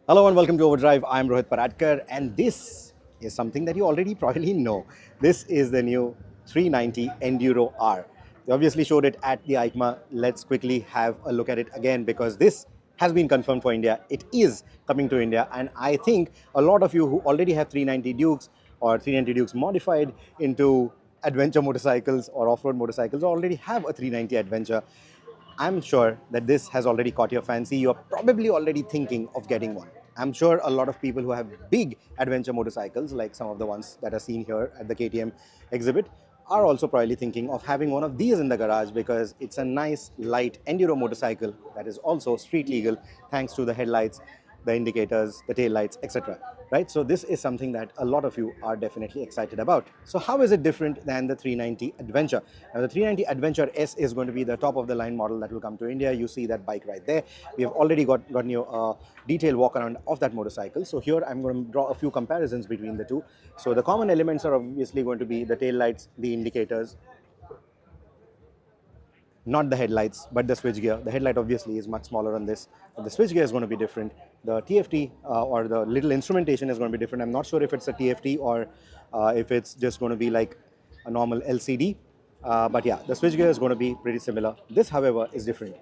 Hello and welcome to Overdrive. I'm Rohit Paradkar, and this is something that you already probably know. This is the new 390 Enduro R. They obviously showed it at the EICMA. Let's quickly have a look at it again because this has been confirmed for India. It is coming to India, and I think a lot of you who already have 390 Dukes or 390 Dukes modified into adventure motorcycles or off-road motorcycles already have a 390 Adventure. I'm sure that this has already caught your fancy. You're probably already thinking of getting one. I'm sure a lot of people who have big adventure motorcycles, like some of the ones that are seen here at the KTM exhibit, are also probably thinking of having one of these in the garage because it's a nice, light enduro motorcycle that is also street legal thanks to the headlights, the indicators, the tail lights, etc. Right? So this is something that a lot of you are definitely excited about. So how is it different than the 390 Adventure? Now the 390 Adventure S is going to be the top of the line model that will come to India. You see that bike right there. We have already gotten you a detailed walk around of that motorcycle. So here I'm going to draw a few comparisons between the two. So the common elements are obviously going to be the tail lights, the indicators, not the headlights, but the switchgear. The headlight obviously is much smaller on this, but the switchgear is going to be different. The TFT or the little instrumentation is going to be different. I'm not sure if it's a TFT or if it's just going to be like a normal LCD. But yeah, the switchgear is going to be pretty similar. This, however, is different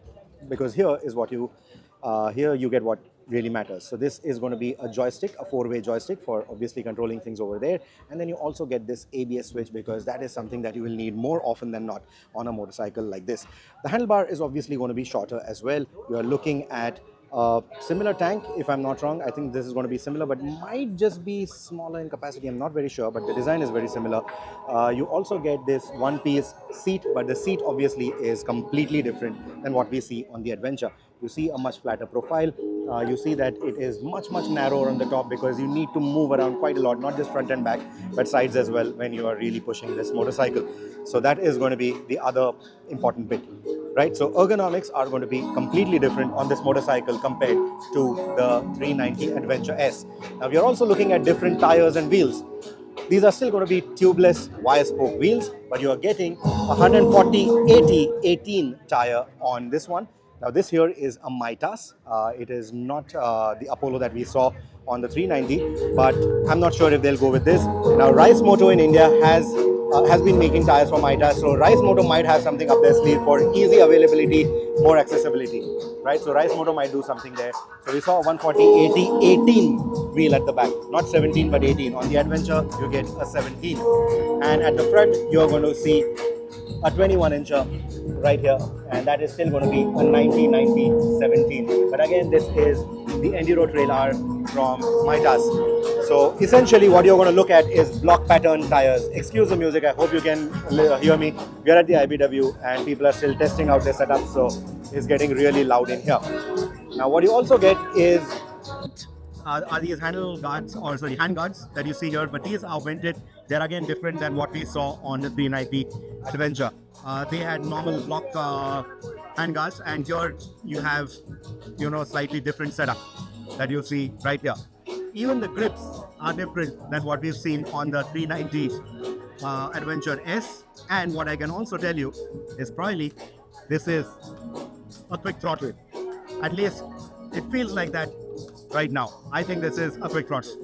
because here you get what really matters. So this is going to be a joystick, a four-way joystick for obviously controlling things over there. And then you also get this ABS switch because that is something that you will need more often than not on a motorcycle like this. The handlebar is obviously going to be shorter as well. You are looking at a similar tank, if I'm not wrong. I think this is going to be similar, but might just be smaller in capacity. I'm not very sure, but the design is very similar. You also get this one-piece seat, but the seat obviously is completely different than what we see on the Adventure. You see a much flatter profile. You see that it is much narrower on the top because you need to move around quite a lot, not just front and back, but sides as well when you are really pushing this motorcycle. So that is going to be the other important bit, right? So ergonomics are going to be completely different on this motorcycle compared to the 390 Adventure S. Now we are also looking at different tires and wheels. These are still going to be tubeless wire spoke wheels, but you are getting 140/80/18 tire on this one. Now this here is a Mitas. It is not the Apollo that we saw on the 390, but I'm not sure if they'll go with this. Now Rice Moto in India has been making tires for Mitas, so Rice Moto might have something up their sleeve for easy availability, more accessibility, right? So Rice Moto might do something there. So we saw a 140/80/18 wheel at the back, not 17 but 18. On the Adventure, you get a 17, and at the front, you're going to see a 21-incher right here, and that is still going to be a 90/90/17. But again, this is the Enduro Trail R from Mitas. So essentially what you're going to look at is block pattern tires. Excuse the music, I hope you can hear me. We are at the IBW and people are still testing out their setup, so it's getting really loud in here. Now what you also get is are these handle guards, or sorry, hand guards that you see here, but these are vented. They're again different than what we saw on the 390 Adventure. They had normal block hand guards, and here you have, slightly different setup that you see right here. Even the grips are different than what we've seen on the 390 Adventure S. And what I can also tell you is probably this is a quick throttle. At least it feels like that right now. I think this is a quick throttle.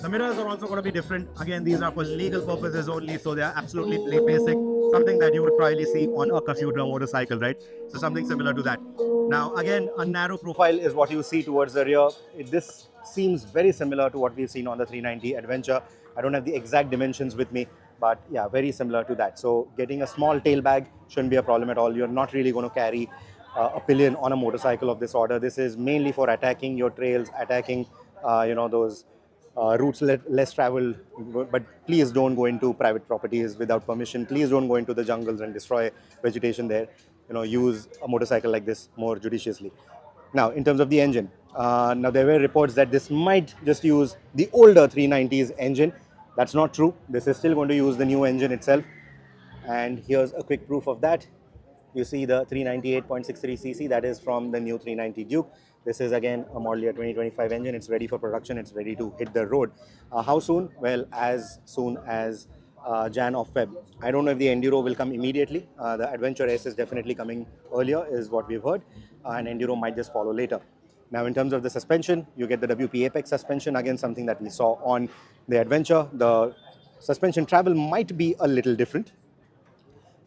The mirrors are also going to be different. Again, these are for legal purposes only, so they are absolutely basic. Something that you would probably see on a commuter motorcycle, right? So something similar to that. Now, again, a narrow profile is what you see towards the rear. This seems very similar to what we've seen on the 390 Adventure. I don't have the exact dimensions with me, but yeah, very similar to that. So getting a small tail bag shouldn't be a problem at all. You're not really going to carry a pillion on a motorcycle of this order. This is mainly for attacking your trails, attacking those routes less traveled. But please don't go into private properties without permission. Please don't go into the jungles and destroy vegetation there. Use a motorcycle like this more judiciously. Now, in terms of the engine, now there were reports that this might just use the older 390's engine. That's not true. This is still going to use the new engine itself. And here's a quick proof of that. You see the 398.63cc, that is from the new 390 Duke. This is again a model year 2025 engine. It's ready for production. It's ready to hit the road. How soon? Well, as soon as Jan of Feb. I don't know if the Enduro will come immediately. The Adventure S is definitely coming earlier, is what we've heard. And Enduro might just follow later. Now, in terms of the suspension, you get the WP Apex suspension, again something that we saw on the Adventure. The suspension travel might be a little different,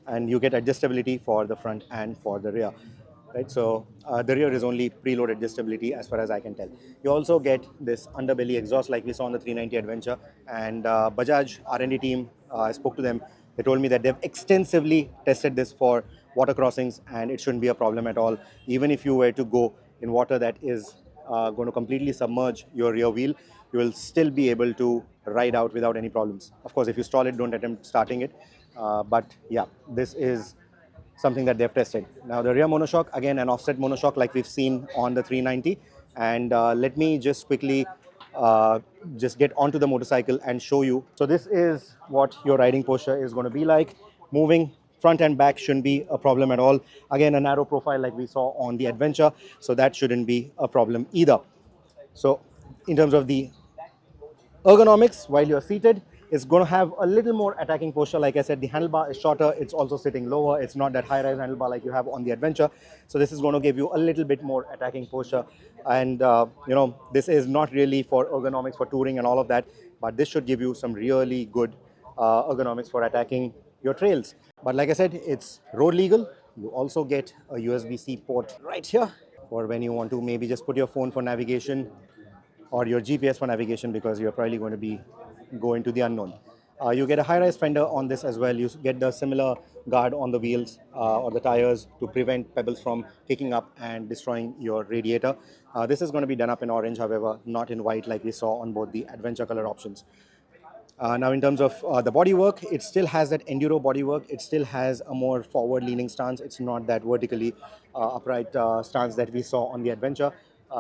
and you get adjustability for the front and for the rear, right? So the rear is only preload adjustability as far as I can tell. You also get this underbelly exhaust like we saw on the 390 Adventure, and Bajaj R&D team, I spoke to them. They told me that they've extensively tested this for water crossings, and it shouldn't be a problem at all. Even if you were to go in water that is going to completely submerge your rear wheel, you will still be able to ride out without any problems. Of course, if you stall it, don't attempt starting it. But yeah, this is something that they've tested. Now the rear monoshock, again an offset monoshock like we've seen on the 390. And let me just quickly just get onto the motorcycle and show you. So this is what your riding posture is going to be like. Moving front and back shouldn't be a problem at all. Again, a narrow profile like we saw on the Adventure, so that shouldn't be a problem either. So in terms of the ergonomics, while you're seated, it's going to have a little more attacking posture. Like I said, the handlebar is shorter, it's also sitting lower, it's not that high-rise handlebar like you have on the Adventure. So this is going to give you a little bit more attacking posture. And you know, this is not really for ergonomics for touring and all of that, but this should give you some really good ergonomics for attacking your trails. But like I said, it's road legal. You also get a USB-C port right here for when you want to maybe just put your phone for navigation or your GPS for navigation, because you're probably going to be going to the unknown. You get a high-rise fender on this as well. You get the similar guard on the wheels or the tires to prevent pebbles from kicking up and destroying your radiator. This is going to be done up in orange, however, not in white like we saw on both the Adventure color options. Now, in terms of the bodywork, it still has that enduro bodywork. It still has a more forward-leaning stance. It's not that vertically upright stance that we saw on the Adventure.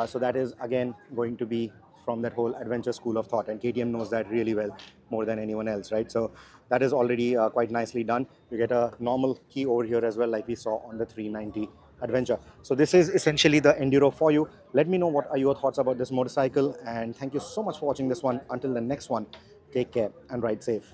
So that is, again, going to be from that whole Adventure school of thought. And KTM knows that really well, more than anyone else, right? So that is already quite nicely done. You get a normal key over here as well, like we saw on the 390 Adventure. So this is essentially the Enduro for you. Let me know what are your thoughts about this motorcycle. And thank you so much for watching this one. Until the next one, take care and ride safe.